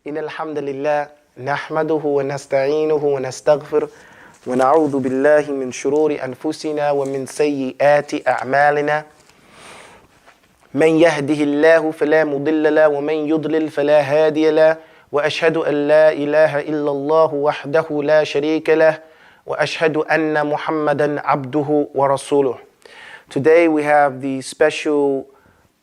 إن الحمد لله نحمده ونستعينه ونستغفر ونعوذ بالله من شرور أنفسنا ومن سيئات أعمالنا من يهده الله فلا مضل له ومن يضلل فلا هادي له وأشهد أن لا إله إلا الله وحده لا شريك له وأشهد أن محمدا عبده ورسوله. Today we have the special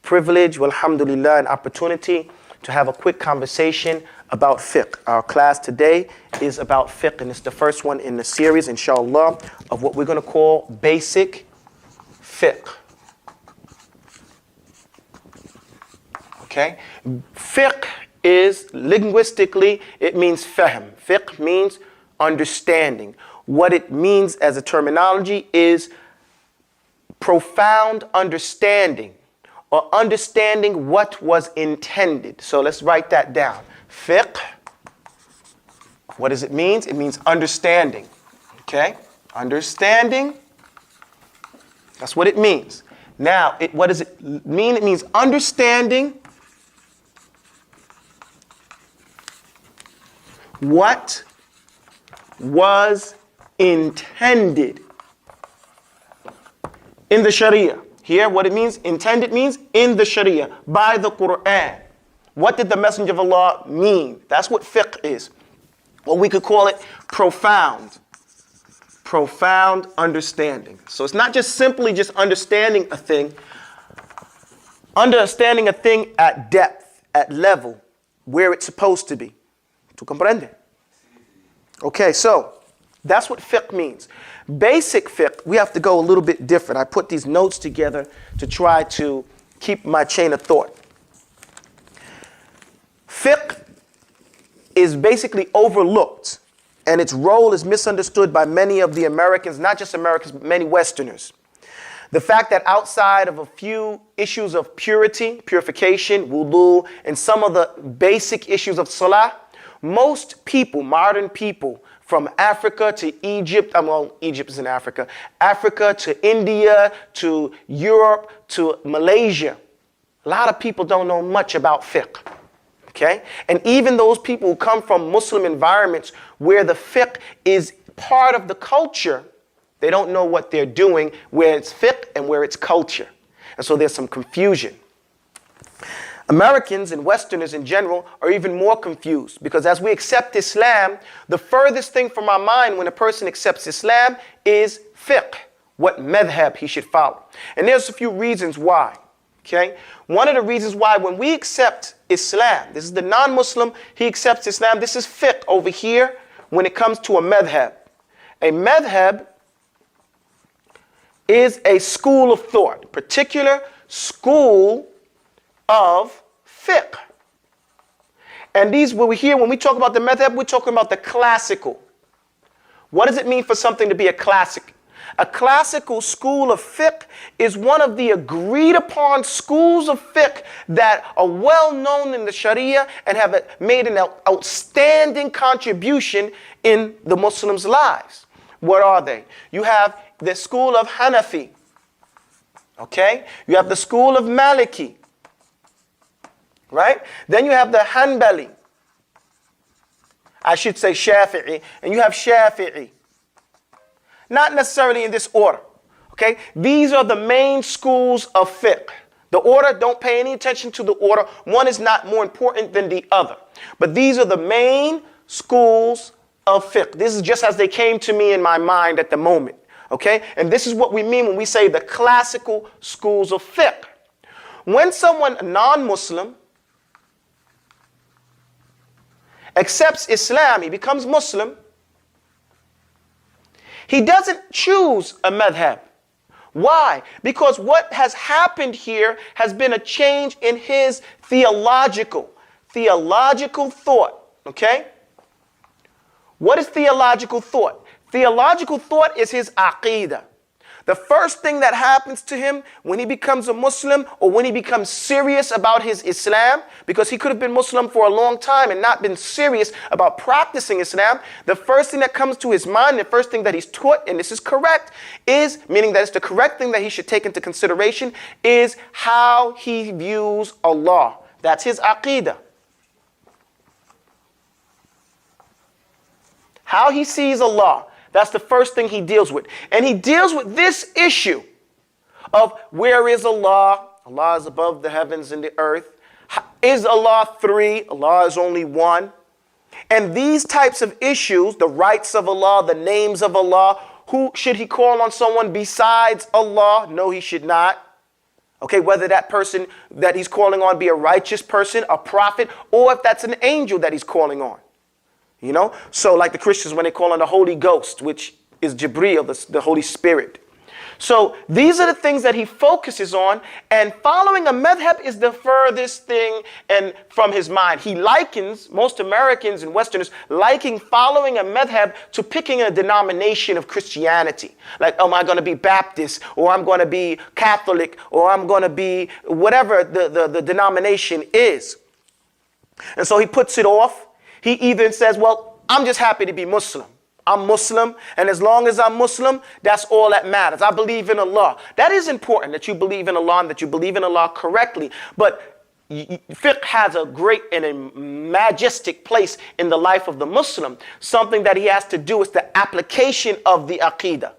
privilege, walhamdulillah, and opportunity to have a quick conversation about fiqh. Our class today is about fiqh, and it's the first one in the series, inshallah, of what we're going to call basic fiqh. Okay? Fiqh is, linguistically, it means fahm. Fiqh means understanding. What it means as a terminology is profound understanding, or understanding what was intended. So let's write that down. Fiqh, what does it mean? It means understanding. Okay? Understanding, that's what it means. Now, what does it mean? It means understanding what was intended in the Sharia. Here, what it means, intended means in the Sharia, by the Quran. What did the Messenger of Allah mean? That's what fiqh is. Or we could call it profound understanding. So it's not just simply just understanding a thing at depth, at level, where it's supposed to be. ¿Tú comprende? Okay, so that's what fiqh means. Basic fiqh, we have to go a little bit different. I put these notes together to try to keep my chain of thought. Fiqh is basically overlooked, and its role is misunderstood by many of the Americans, not just Americans, but many Westerners. The fact that outside of a few issues of purity, purification, wudu, and some of the basic issues of salah, most people, modern people, from Africa to Egypt, Egypt is in Africa, Africa to India to Europe to Malaysia, a lot of people don't know much about fiqh. Okay? And even those people who come from Muslim environments where the fiqh is part of the culture, they don't know what they're doing, where it's fiqh and where it's culture. And so there's some confusion. Americans and Westerners in general are even more confused because as we accept Islam, the furthest thing from our mind when a person accepts Islam is fiqh, what madhab he should follow. And there's a few reasons why. Okay? One of the reasons why when we accept Islam, this is the non-Muslim, he accepts Islam, this is fiqh over here when it comes to a madhab. A madhab is a school of thought, particular school of fiqh. And these, when we talk about the madhab, we're talking about the classical. What does it mean for something to be a classic? A classical school of fiqh is one of the agreed upon schools of fiqh that are well known in the Sharia and have made an outstanding contribution in the Muslims' lives. What are they? You have the school of Hanafi. Okay? You have the school of Maliki. Right? Then you have the Hanbali. I should say Shafi'i. And you have Shafi'i. Not necessarily in this order. Okay? These are the main schools of fiqh. The order, don't pay any attention to the order. One is not more important than the other. But these are the main schools of fiqh. This is just as they came to me in my mind at the moment. Okay? And this is what we mean when we say the classical schools of fiqh. When someone, a non-Muslim, accepts Islam, he becomes Muslim, he doesn't choose a madhab. Why? Because what has happened here has been a change in his theological thought. Okay? What is theological thought? Theological thought is his aqeedah. The first thing that happens to him when he becomes a Muslim or when he becomes serious about his Islam, because he could have been Muslim for a long time and not been serious about practicing Islam, the first thing that comes to his mind, the first thing that he's taught, and this is correct, is, meaning that it's the correct thing that he should take into consideration, is how he views Allah. That's his aqeedah. how he sees Allah. That's the first thing he deals with. And he deals with this issue of where is Allah? Allah is above the heavens and the earth. Is Allah three? Allah is only one. And these types of issues, the rights of Allah, the names of Allah, who should he call on someone besides Allah? No, he should not. Okay, whether that person that he's calling on be a righteous person, a prophet, or if that's an angel that he's calling on. You know, so like the Christians when they call on the Holy Ghost, which is Jibreel, the Holy Spirit. So these are the things that he focuses on, and following a madhab is the furthest thing and from his mind. He likens, most Americans and Westerners liking following a madhab to picking a denomination of Christianity. Like, oh, am I going to be Baptist, or I'm going to be Catholic, or I'm going to be whatever the denomination is. And so he puts it off. He either says, well, I'm just happy to be Muslim. I'm Muslim, and as long as I'm Muslim, that's all that matters. I believe in Allah. That is important, that you believe in Allah and that you believe in Allah correctly. But fiqh has a great and a majestic place in the life of the Muslim. Something that he has to do is the application of the aqidah.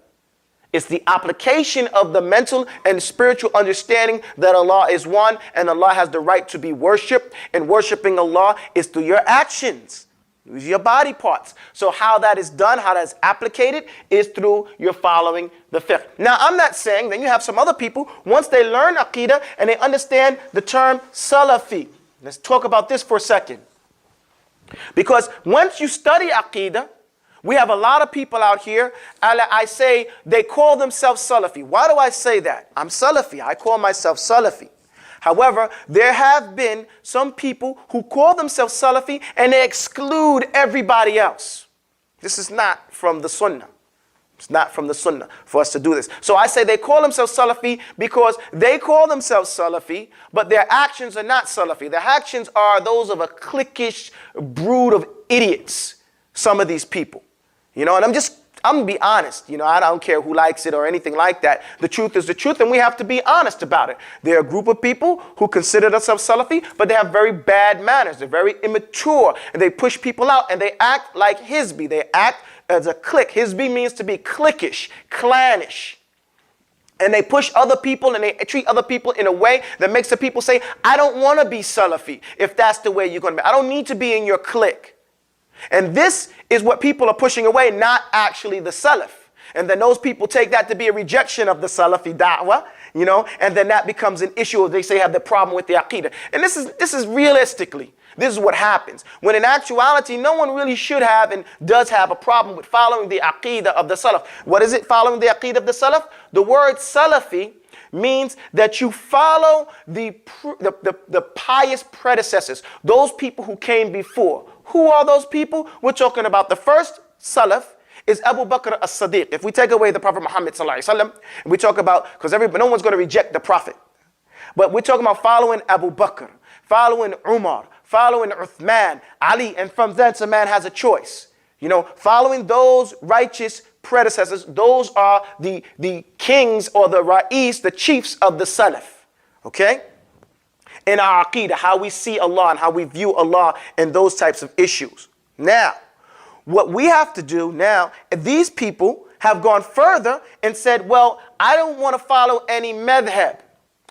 It's the application of the mental and spiritual understanding that Allah is one and Allah has the right to be worshipped. And worshiping Allah is through your actions. Use your body parts. So how that is done, how that is applicated, is through your following the fiqh. Now, I'm not saying, then you have some other people, once they learn aqidah and they understand the term Salafi. Let's talk about this for a second. Because once you study aqidah, we have a lot of people out here, I say they call themselves Salafi. Why do I say that? I'm Salafi. I call myself Salafi. However, there have been some people who call themselves Salafi and they exclude everybody else. This is not from the Sunnah. It's not from the Sunnah for us to do this. So I say they call themselves Salafi because they call themselves Salafi, but their actions are not Salafi. Their actions are those of a cliquish brood of idiots, some of these people. You know, and I'm going to be honest. You know, I don't care who likes it or anything like that. The truth is the truth, and we have to be honest about it. They're a group of people who consider themselves Salafi, but they have very bad manners. They're very immature, and they push people out, and they act like Hizbi. They act as a clique. Hizbi means to be cliquish, clannish. And they push other people, and they treat other people in a way that makes the people say, I don't want to be Salafi if that's the way you're going to be. I don't need to be in your clique. And this is what people are pushing away, not actually the Salaf. And then those people take that to be a rejection of the Salafi da'wah, you know, and then that becomes an issue. They say have the problem with the aqidah. And this is realistically, this is what happens. When in actuality, no one really should have and does have a problem with following the aqidah of the Salaf. What is it, following the aqidah of the Salaf? The word Salafi means that you follow the pious predecessors, those people who came before. Who are those people? We're talking about the first Salaf is Abu Bakr as-Siddiq. If we take away the Prophet Muhammad sallallahu alaihi wasallam, and we talk about, because no one's going to reject the Prophet, but we're talking about following Abu Bakr, following Umar, following Uthman, Ali, and from thence a man has a choice. You know, following those righteous predecessors, those are the kings or the ra'is, the chiefs of the Salaf. Okay? In our aqidah, how we see Allah and how we view Allah and those types of issues. Now, what we have to do now, these people have gone further and said, well, I don't want to follow any madhab.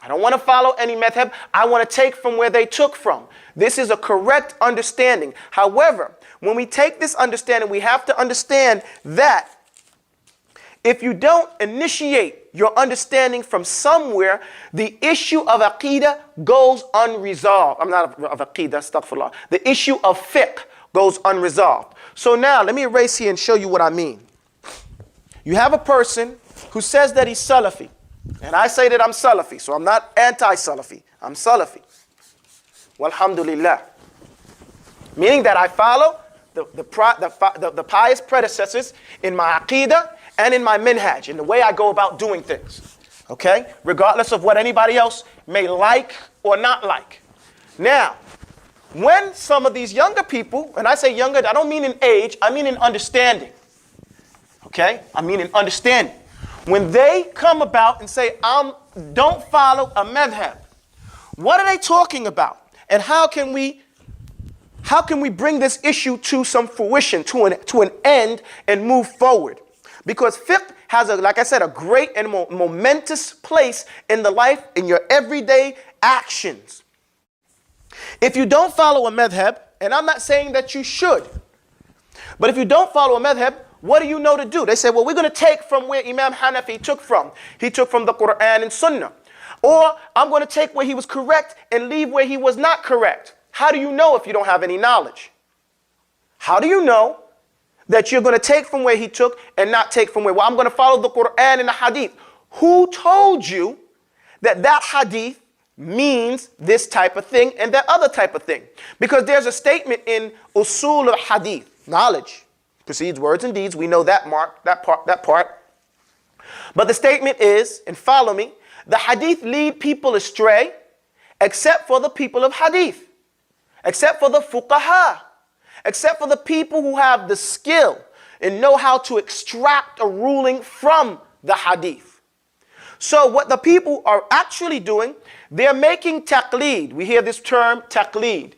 I don't want to follow any madhab. I want to take from where they took from. This is a correct understanding. However, when we take this understanding, we have to understand that if you don't initiate your understanding from somewhere, the issue of aqidah goes unresolved. I'm not of aqidah, astaghfirullah. The issue of fiqh goes unresolved. So now, let me erase here and show you what I mean. You have a person who says that he's Salafi, and I say that I'm Salafi, so I'm not anti-Salafi. I'm Salafi. Walhamdulillah. Meaning that I follow the pious predecessors in my aqidah and in my minhaj, in the way I go about doing things, okay? Regardless of what anybody else may like or not like. Now, when some of these younger people, and I say younger, I don't mean in age, I mean in understanding, okay? I mean in understanding. When they come about and say, don't follow a madhab, what are they talking about? And how can we how can we bring this issue to some fruition, to an end, and move forward? Because fiqh has, like I said, a great and momentous place in the life, in your everyday actions. If you don't follow a madhab, and I'm not saying that you should, but if you don't follow a madhab, what do you know to do? They say, well, we're going to take from where Imam Hanafi took from. He took from the Quran and Sunnah. Or I'm going to take where he was correct and leave where he was not correct. How do you know if you don't have any knowledge? How do you know that you're going to take from where he took and not take from where? Well, I'm going to follow the Quran and the Hadith. Who told you that that Hadith means this type of thing and that other type of thing? Because there's a statement in Usul al-Hadith, knowledge precedes words and deeds. We know that part. But the statement is, and follow me, the Hadith lead people astray except for the people of Hadith, except for the fuqaha, except for the people who have the skill and know how to extract a ruling from the Hadith. So what the people are actually doing, they're making taqleed. We hear this term, taqleed.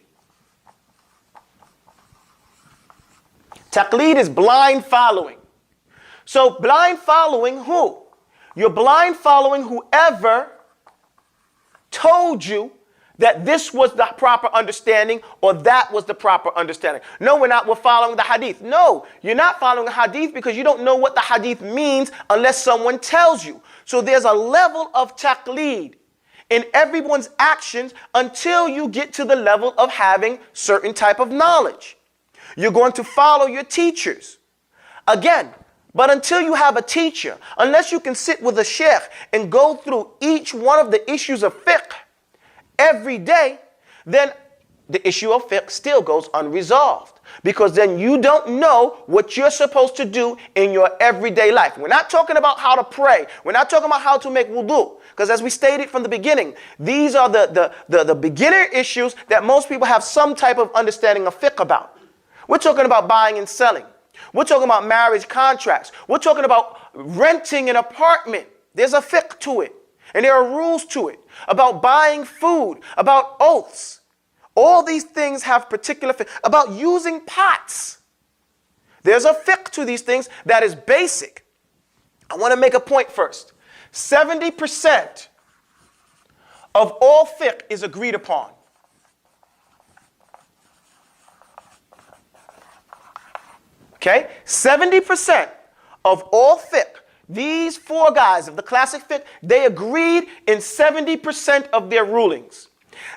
Taqleed is blind following. So blind following who? You're blind following whoever told you that this was the proper understanding or that was the proper understanding. No, we're following the hadith. No, you're not following the hadith because you don't know what the hadith means unless someone tells you. So there's a level of taqleed in everyone's actions until you get to the level of having certain type of knowledge. You're going to follow your teachers. Again, but until you have a teacher, unless you can sit with a sheikh and go through each one of the issues of fiqh every day, then the issue of fiqh still goes unresolved. Because then you don't know what you're supposed to do in your everyday life. We're not talking about how to pray. We're not talking about how to make wudu. Because as we stated from the beginning, these are the beginner issues that most people have some type of understanding of fiqh about. We're talking about buying and selling. We're talking about marriage contracts. We're talking about renting an apartment. There's a fiqh to it. And there are rules to it. About buying food. About oaths. All these things have particular fiqh. About using pots. There's a fiqh to these things that is basic. I want to make a point first. 70% of all fiqh is agreed upon. Okay, 70% of all fiqh, these four guys of the classic fiqh, they agreed in 70% of their rulings.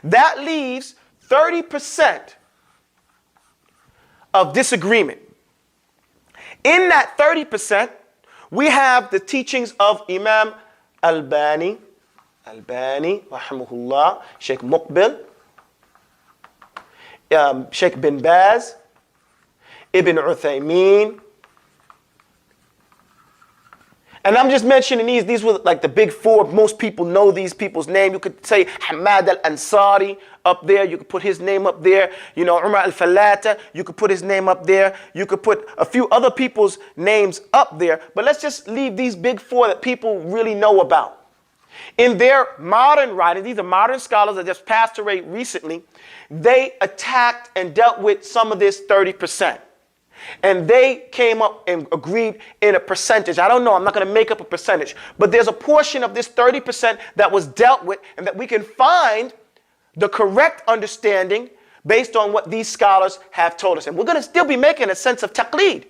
That leaves 30% of disagreement. In that 30%, we have the teachings of Imam Albani, rahimahullah, Shaykh Muqbil, Shaykh bin Baz, Ibn Uthaymeen. And I'm just mentioning these were like the big four. Most people know these people's name. You could say Hamad al-Ansari up there. You could put his name up there. You know, Umar al-Falata, you could put his name up there. You could put a few other people's names up there. But let's just leave these big four that people really know about. In their modern writings, these are modern scholars that just passed away recently, they attacked and dealt with some of this 30%. And they came up and agreed in a percentage. I don't know, I'm not going to make up a percentage. But there's a portion of this 30% that was dealt with and that we can find the correct understanding based on what these scholars have told us. And we're going to still be making a sense of taqleed.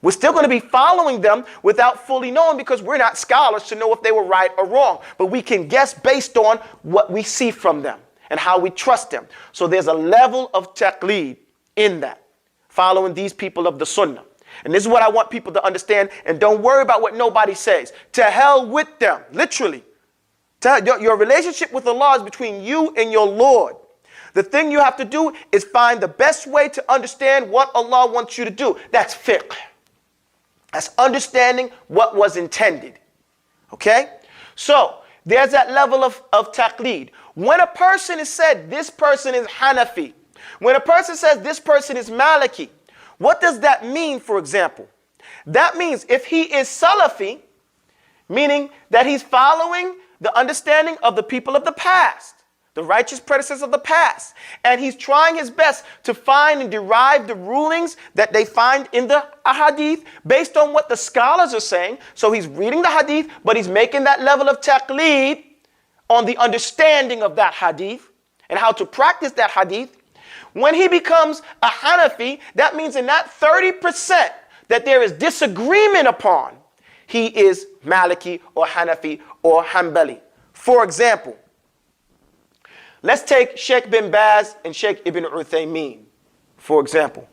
We're still going to be following them without fully knowing because we're not scholars to know if they were right or wrong. But we can guess based on what we see from them and how we trust them. So there's a level of taqleed in that. Following these people of the Sunnah. And this is what I want people to understand. And don't worry about what nobody says. To hell with them, literally. Your relationship with Allah is between you and your Lord. The thing you have to do is find the best way to understand what Allah wants you to do. That's fiqh. That's understanding what was intended. Okay? So, there's that level of taqleed. When a person is said, this person is Hanafi, when a person says this person is Maliki, what does that mean, for example? That means if he is Salafi, meaning that he's following the understanding of the people of the past, the righteous predecessors of the past. And he's trying his best to find and derive the rulings that they find in the hadith based on what the scholars are saying. So he's reading the hadith, but he's making that level of taqleed on the understanding of that hadith and how to practice that hadith. When he becomes a Hanafi, that means in that 30% that there is disagreement upon, he is Maliki or Hanafi or Hanbali. For example, let's take Sheikh bin Baz and Sheikh Ibn Uthaymeen, for example.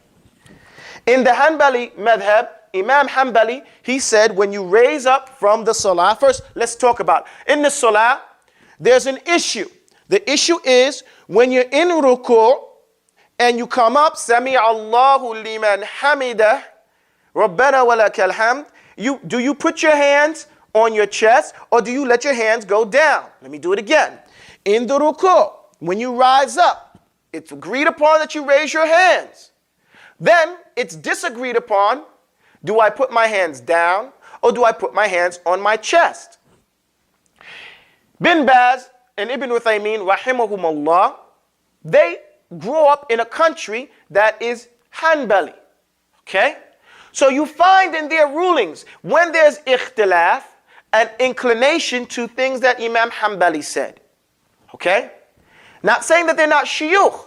In the Hanbali madhab, Imam Hanbali, he said when you raise up from the salah, first let's talk about it. In the salah, there's an issue. The issue is when you're in ruku' and you come up, Sami Allahu liman hamidah, Rabbana wa lakal hamd. Do you put your hands on your chest or do you let your hands go down? Let me do it again. In the ruku', when you rise up, it's agreed upon that you raise your hands. Then it's disagreed upon, do I put my hands down or do I put my hands on my chest? Bin Baz and Ibn Uthaymeen, rahimahumullah, they grew up in a country that is Hanbali. Okay? So you find in their rulings, when there's ikhtilaf, an inclination to things that Imam Hanbali said. Okay? Not saying that they're not shuyukh,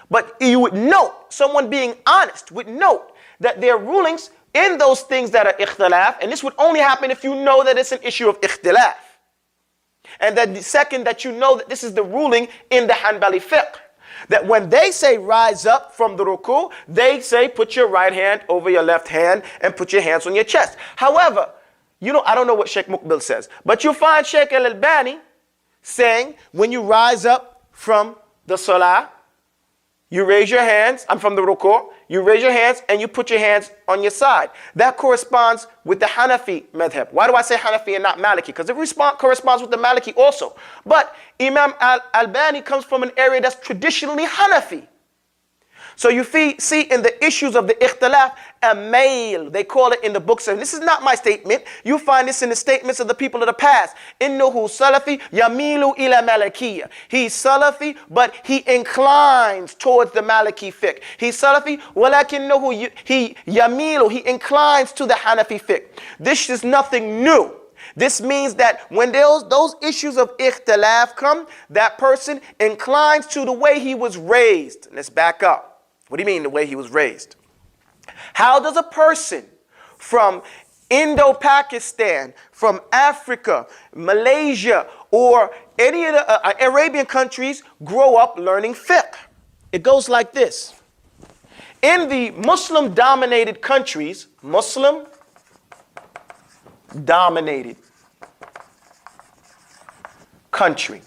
but you would note, someone being honest would note that their rulings in those things that are ikhtilaf, and this would only happen if you know that it's an issue of ikhtilaf. And then the second, that you know that this is the ruling in the Hanbali fiqh. That when they say rise up from the ruku, they say put your right hand over your left hand and put your hands on your chest. However, I don't know what Sheikh Muqbil says, but you find Sheikh Al-Albani saying when you rise up from the salah, you raise your hands, I'm from the ruku', you raise your hands and you put your hands on your side. That corresponds with the Hanafi madhab. Why do I say Hanafi and not Maliki? Because it corresponds with the Maliki also. But Imam Al-Albani comes from an area that's traditionally Hanafi. So you see in the issues of the ikhtilaf, a mail, they call it in the books, and this is not my statement, you find this in the statements of the people of the past. Innahu Salafi yamilu ila Malikiyya. He's Salafi, but he inclines towards the Maliki fiqh. He's Salafi, walakinnahu he yamilu, he inclines to the Hanafi fiqh. This is nothing new. This means that when those issues of ikhtilaf come, that person inclines to the way he was raised. Let's back up. What do you mean the way he was raised? How does a person from Indo-Pakistan, from Africa, Malaysia, or any of the Arabian countries grow up learning fiqh? It goes like this. In the Muslim-dominated countries, Muslim-dominated country,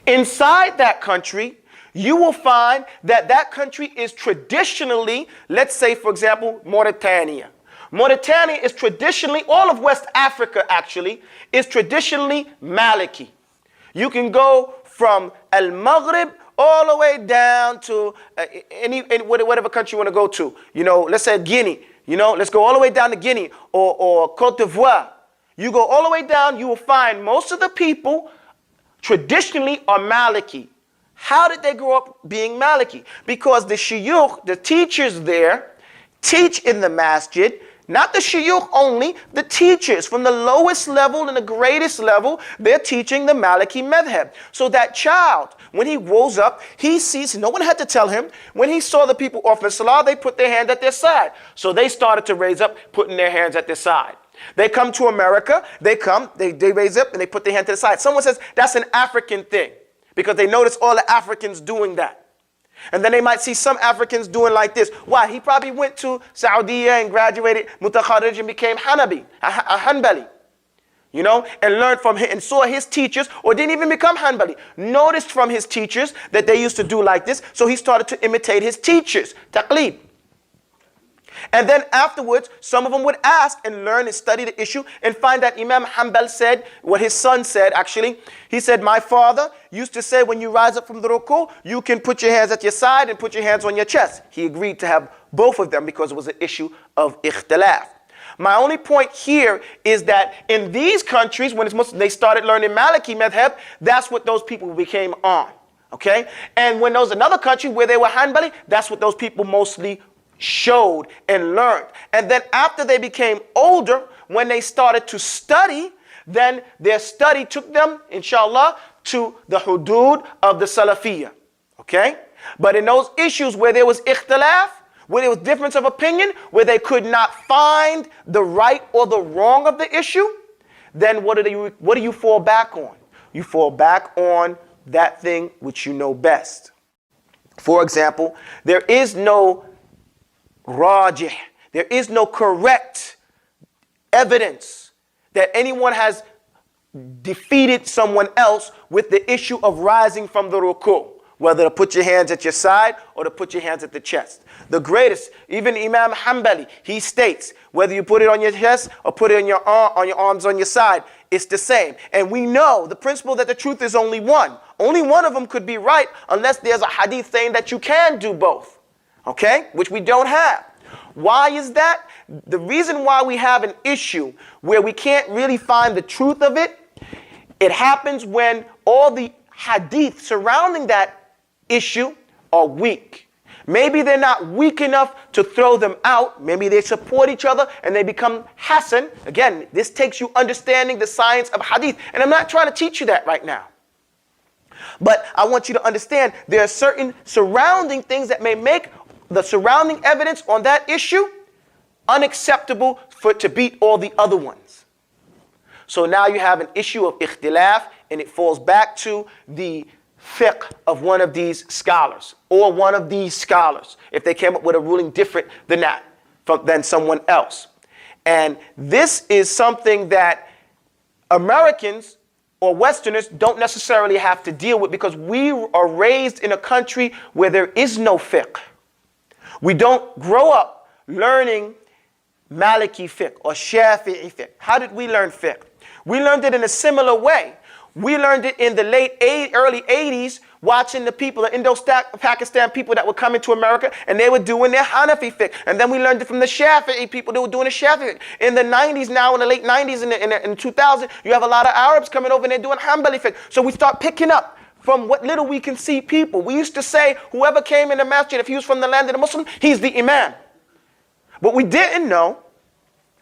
inside that country, you will find that that country is traditionally, let's say, for example, Mauritania. Mauritania is traditionally, all of West Africa actually, is traditionally Maliki. You can go from Al-Maghrib all the way down to whatever country you want to go to. Let's say Guinea. Let's go all the way down to Guinea or Cote d'Ivoire. You go all the way down, you will find most of the people traditionally are Maliki. How did they grow up being Maliki? Because the shuyukh, the teachers there, teach in the masjid. Not the shuyukh only, the teachers from the lowest level and the greatest level, they're teaching the Maliki madhab. So that child, when he grows up, he sees, no one had to tell him, when he saw the people offering salah, they put their hand at their side. So they started to raise up, putting their hands at their side. They come to America, they raise up and they put their hand to the side. Someone says that's an African thing because they notice all the Africans doing that. And then they might see some Africans doing like this. Why? He probably went to Saudi and graduated Mutakharij and became Hanbali, and learned from him and saw his teachers, or didn't even become Hanbali. Noticed from his teachers that they used to do like this, so he started to imitate his teachers, taqleed. And then afterwards, some of them would ask and learn and study the issue and find that Imam Hanbal said, what his son said actually, he said, my father used to say when you rise up from the ruku, you can put your hands at your side and put your hands on your chest. He agreed to have both of them because it was an issue of ikhtilaf. My only point here is that in these countries, when it's Muslim, they started learning Maliki madhab, that's what those people became on. Okay? And when there was another country where they were Hanbali, that's what those people mostly showed and learned. And then after they became older, when they started to study, then their study took them, inshallah, to the hudud of the Salafiyya. Okay? But in those issues where there was ikhtilaf, where there was difference of opinion, where they could not find the right or the wrong of the issue, then what do you fall back on? You fall back on that thing which you know best. For example, there is no rajih, there is no correct evidence that anyone has defeated someone else with the issue of rising from the ruku', whether to put your hands at your side or to put your hands at the chest. The greatest, even Imam Hanbali, he states, whether you put it on your chest or put it on your arms on your side, it's the same. And we know the principle that the truth is only one. Only one of them could be right unless there's a hadith saying that you can do both. Okay? Which we don't have. Why is that? The reason why we have an issue where we can't really find the truth of it, it happens when all the hadith surrounding that issue are weak. Maybe they're not weak enough to throw them out. Maybe they support each other and they become hasan. Again, this takes you understanding the science of hadith. And I'm not trying to teach you that right now. But I want you to understand there are certain surrounding things that may make the surrounding evidence on that issue unacceptable for it to beat all the other ones. So now you have an issue of ikhtilaf, and it falls back to the fiqh of one of these scholars or one of these scholars if they came up with a ruling different than that, than someone else. And this is something that Americans or Westerners don't necessarily have to deal with because we are raised in a country where there is no fiqh. We don't grow up learning Maliki fiqh or Shafi'i fiqh. How did we learn fiqh? We learned it in a similar way. We learned it in the early 80s, watching the people, the Indo-Pakistan people that would come into America, and they were doing their Hanafi fiqh. And then we learned it from the Shafi'i people that were doing the Shafi'i fiqh. In the 90s now, in the late 90s, in 2000, you have a lot of Arabs coming over and they're doing Hanbali fiqh. So we start picking up from what little we can see people. We used to say, whoever came in the masjid, if he was from the land of the Muslim, he's the imam. What we didn't know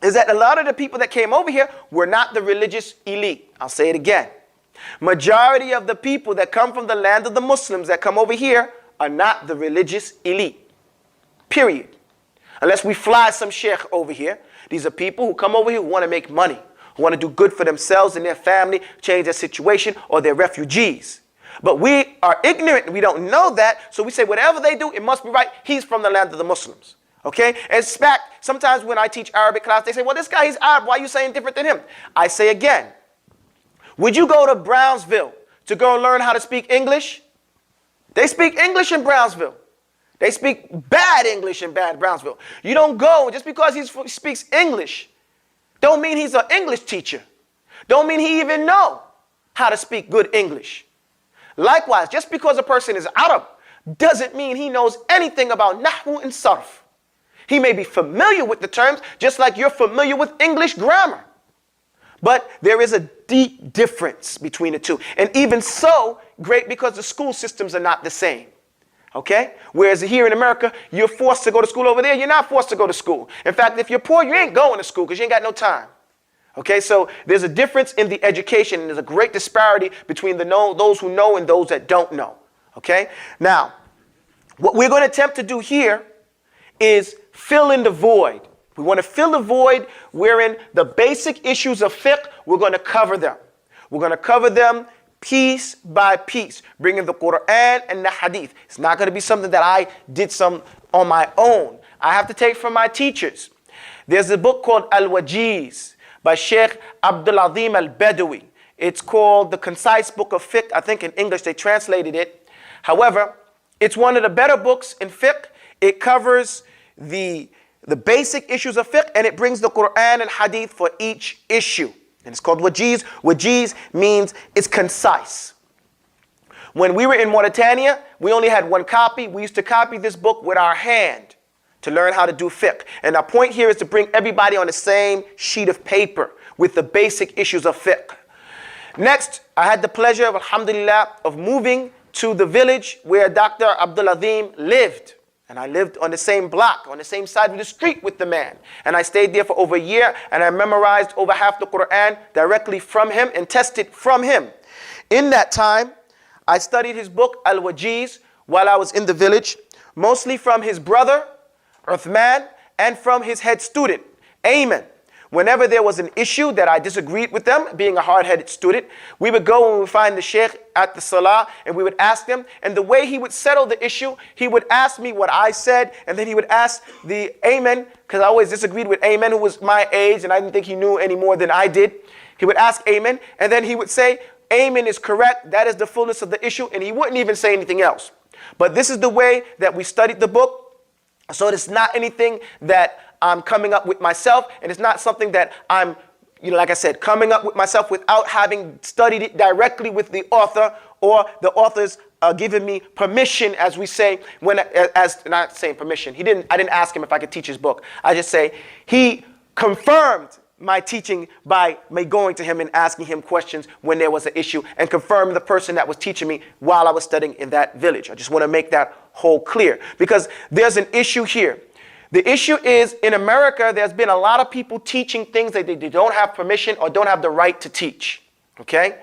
is that a lot of the people that came over here were not the religious elite. I'll say it again. Majority of the people that come from the land of the Muslims that come over here are not the religious elite. Period. Unless we fly some sheikh over here. These are people who come over here who want to make money, who want to do good for themselves and their family, change their situation, or they're refugees. But we are ignorant and we don't know that, so we say whatever they do, it must be right. He's from the land of the Muslims. Okay? In fact, sometimes when I teach Arabic class, they say, well, this guy, he's Arab. Why are you saying different than him? I say again, would you go to Brownsville to go learn how to speak English? They speak English in Brownsville. They speak bad English in Brownsville. You don't go, just because he speaks English, don't mean he's an English teacher. Don't mean he even know how to speak good English. Likewise, just because a person is Arab doesn't mean he knows anything about Nahwu and Sarf. He may be familiar with the terms, just like you're familiar with English grammar. But there is a deep difference between the two. And even so, great because the school systems are not the same. Okay? Whereas here in America, you're forced to go to school. Over there, you're not forced to go to school. In fact, if you're poor, you ain't going to school because you ain't got no time. Okay? So there's a difference in the education, and there's a great disparity between those who know and those that don't know. Okay? Now, what we're going to attempt to do here is fill in the void. We want to fill the void wherein the basic issues of fiqh, we're going to cover them. We're going to cover them piece by piece, bringing the Quran and the Hadith. It's not going to be something that I did some on my own. I have to take from my teachers. There's a book called Al-Wajiz by Shaykh Abu Taubah al-Badawi. It's called the Concise Book of Fiqh. I think in English they translated it. However, it's one of the better books in fiqh. It covers the basic issues of fiqh, and it brings the Quran and Hadith for each issue. And it's called Wajiz. Wajiz means it's concise. When we were in Mauritania, we only had one copy. We used to copy this book with our hand to learn how to do fiqh. And our point here is to bring everybody on the same sheet of paper with the basic issues of fiqh. Next, I had the pleasure of, alhamdulillah, of moving to the village where Dr. Abdul Azim lived. And I lived on the same block, on the same side of the street with the man. And I stayed there for over a year, and I memorized over half the Quran directly from him and tested from him. In that time, I studied his book, Al-Wajiz, while I was in the village, mostly from his brother, Uthman, and from his head student, Ayman. Whenever there was an issue that I disagreed with them, being a hard-headed student, we would go and we would find the Shaykh at the Salah, and we would ask him, and the way he would settle the issue, he would ask me what I said, and then he would ask the Ayman, because I always disagreed with Ayman, who was my age, and I didn't think he knew any more than I did. He would ask Ayman, and then he would say, Ayman is correct, that is the fullness of the issue, and he wouldn't even say anything else. But this is the way that we studied the book, so it's not anything that I'm coming up with myself, and it's not something that I'm, like I said, coming up with myself without having studied it directly with the author, or the author's giving me permission, as we say, not saying permission. I didn't ask him if I could teach his book. I just say he confirmed my teaching by me going to him and asking him questions when there was an issue, and confirm the person that was teaching me while I was studying in that village. I just want to make that whole clear, because there's an issue here. The issue is, in America, there's been a lot of people teaching things that they don't have permission or don't have the right to teach. Okay?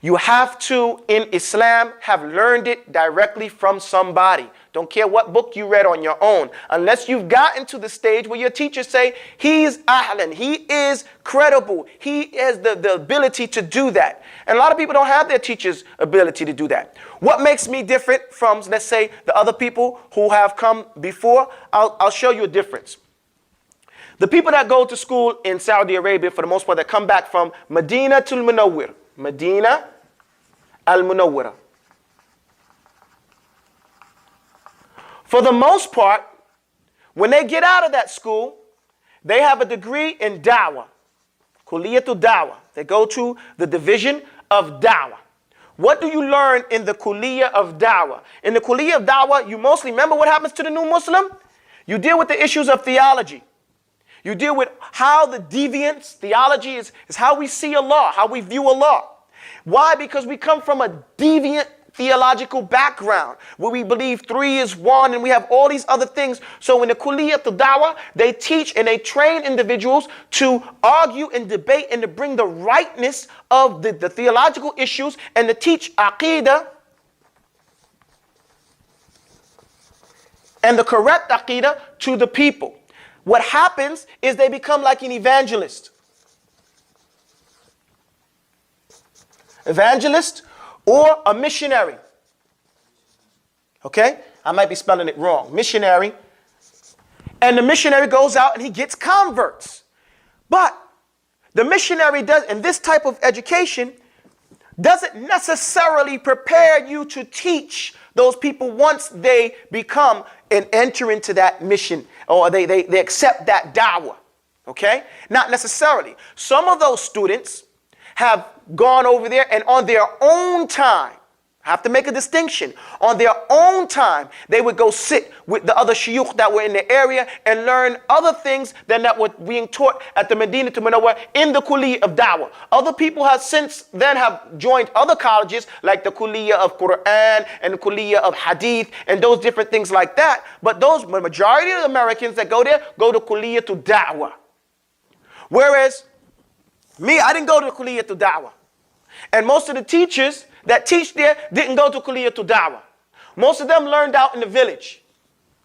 You have to, in Islam, have learned it directly from somebody. Don't care what book you read on your own. Unless you've gotten to the stage where your teachers say, he's ahlan, he is credible, he has the ability to do that. And a lot of people don't have their teachers' ability to do that. What makes me different from, let's say, the other people who have come before? I'll show you a difference. The people that go to school in Saudi Arabia, for the most part, that come back from Medina to Munawwir, Medina al-Munawwirah. For the most part, when they get out of that school, they have a degree in da'wah, Kulliyatul Da'wah. They go to the division of da'wah. What do you learn in the Kulliyah of da'wah? In the Kulliyah of da'wah, you mostly remember what happens to the new Muslim? You deal with the issues of theology. You deal with how the deviance, theology is how we see Allah, how we view Allah. Why? Because we come from a deviant theological background where we believe 3 is 1 and we have all these other things. So in the Kulliyat al-Dawah, they teach and they train individuals to argue and debate and to bring the rightness of the theological issues and to teach aqeedah and the correct aqeedah to the people. What happens is they become like an evangelist. Evangelist or a missionary. Okay? I might be spelling it wrong. Missionary. And the missionary goes out and he gets converts. But the missionary does, and this type of education doesn't necessarily prepare you to teach those people once they become and enter into that mission, or they accept that da'wah. Okay? Not necessarily. Some of those students have gone over there and on their own time, I have to make a distinction, on their own time, they would go sit with the other shuyukh that were in the area and learn other things than that were being taught at the Medina to Munawwar in the Kulliyah of Dawah. Other people have since then have joined other colleges like the Kulliyah of Quran and the Kulliyah of Hadith and those different things like that. But the majority of the Americans that go there go to Kulliyah to Dawah. Whereas me, I didn't go to Kulliyah to Dawah. And most of the teachers that teach there didn't go to Kulliyah to Dawah. Most of them learned out in the village,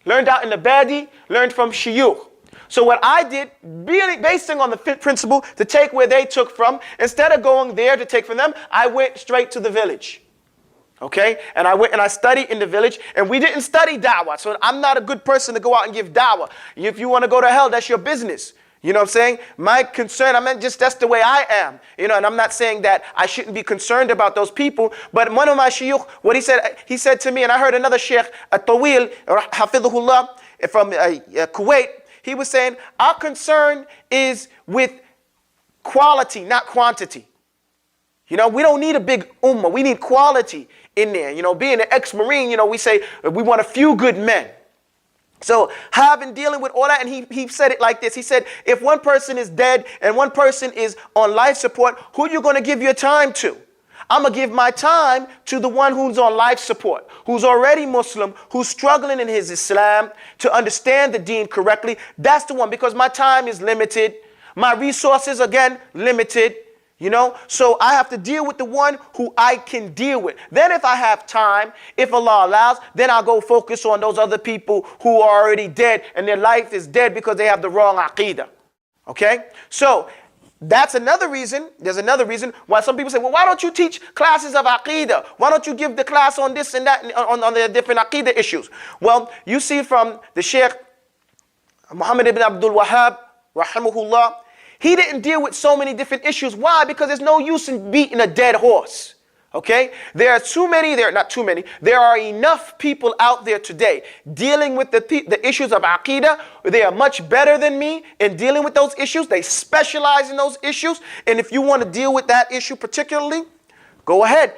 learned out in the Badi, learned from shuyukh. So what I did, really basing on the principle to take where they took from, instead of going there to take from them, I went straight to the village. Okay? And I went and I studied in the village, and we didn't study Dawah. So I'm not a good person to go out and give Dawah. If you want to go to hell, that's your business. You know what I'm saying? My concern, I mean, just that's the way I am. You know, and I'm not saying that I shouldn't be concerned about those people. But one of my shuyukh, what he said to me, and I heard another Shaykh, At-Tawil, Hafidhullah, from Kuwait, he was saying, our concern is with quality, not quantity. You know, we don't need a big ummah. We need quality in there. You know, being an ex-Marine, you know, we say we want a few good men. So having dealing with all that, and he said it like this. He said, if one person is dead and one person is on life support, who are you going to give your time to? I'm going to give my time to the one who's on life support, who's already Muslim, who's struggling in his Islam to understand the deen correctly. That's the one, because my time is limited. My resources, again, limited. You know, so I have to deal with the one who I can deal with. Then if I have time, if Allah allows, then I'll go focus on those other people who are already dead and their life is dead because they have the wrong aqidah. Okay? So that's another reason. There's another reason why some people say, well, why don't you teach classes of aqidah? Why don't you give the class on this and that, on the different aqidah issues? Well, you see from the Shaykh Muhammad ibn Abdul Wahhab, rahimahullah, he didn't deal with so many different issues. Why? Because there's no use in beating a dead horse. Okay? There are enough people out there today dealing with the issues of aqidah. They are much better than me in dealing with those issues. They specialize in those issues. And if you want to deal with that issue particularly, go ahead.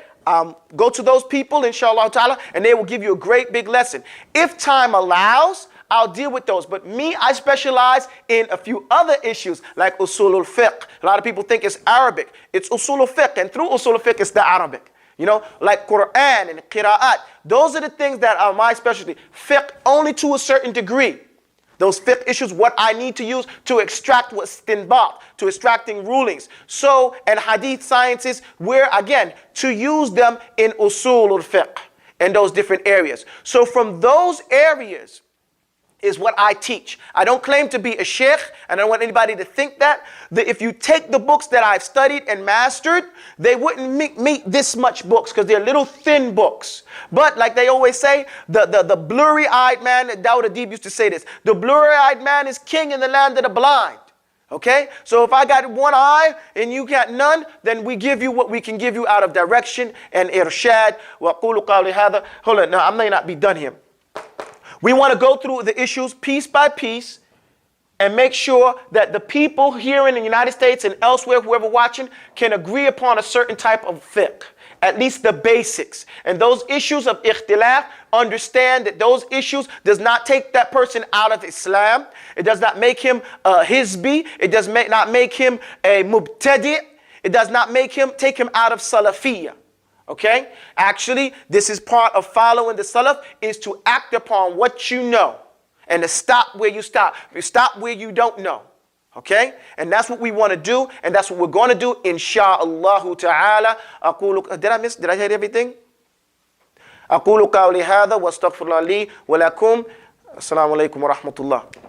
Go to those people, inshallah ta'ala, and they will give you a great big lesson. If time allows, I'll deal with those. But me, I specialize in a few other issues like usulul fiqh. A lot of people think it's Arabic. It's usulul fiqh, and through usulul fiqh, it's the Arabic. You know, like Quran and qira'at. Those are the things that are my specialty. Fiqh only to a certain degree. Those fiqh issues, what I need to use to extract what's istinbat, to extracting rulings. So, and hadith sciences, where again, to use them in usulul fiqh, in those different areas. So from those areas is what I teach. I don't claim to be a sheikh, and I don't want anybody to think that if you take the books that I've studied and mastered, they wouldn't meet this much books because they're little thin books. But like they always say, the blurry-eyed man, Dawud Adib used to say this, the blurry-eyed man is king in the land of the blind. Okay? So if I got one eye and you got none, then we give you what we can give you out of direction and irshad. وَقُولُوا قَوْلِ هَذَا. Hold on, no, I may not be done here. We want to go through the issues piece by piece and make sure that the people here in the United States and elsewhere, whoever watching, can agree upon a certain type of fiqh, at least the basics. And those issues of ikhtilaf, understand that those issues does not take that person out of Islam. It does not make him a hizbi. It does not make him a mubtadi'. It does not take him out of Salafiyah. Okay? Actually, this is part of following the Salaf, is to act upon what you know and to stop where you stop. You stop where you don't know. Okay? And that's what we want to do, and that's what we're going to do, insha'Allah ta'ala. Did I hit everything? أقول قولي هذا واستغفر الله لي ولكم. السلام عليكم ورحمة الله.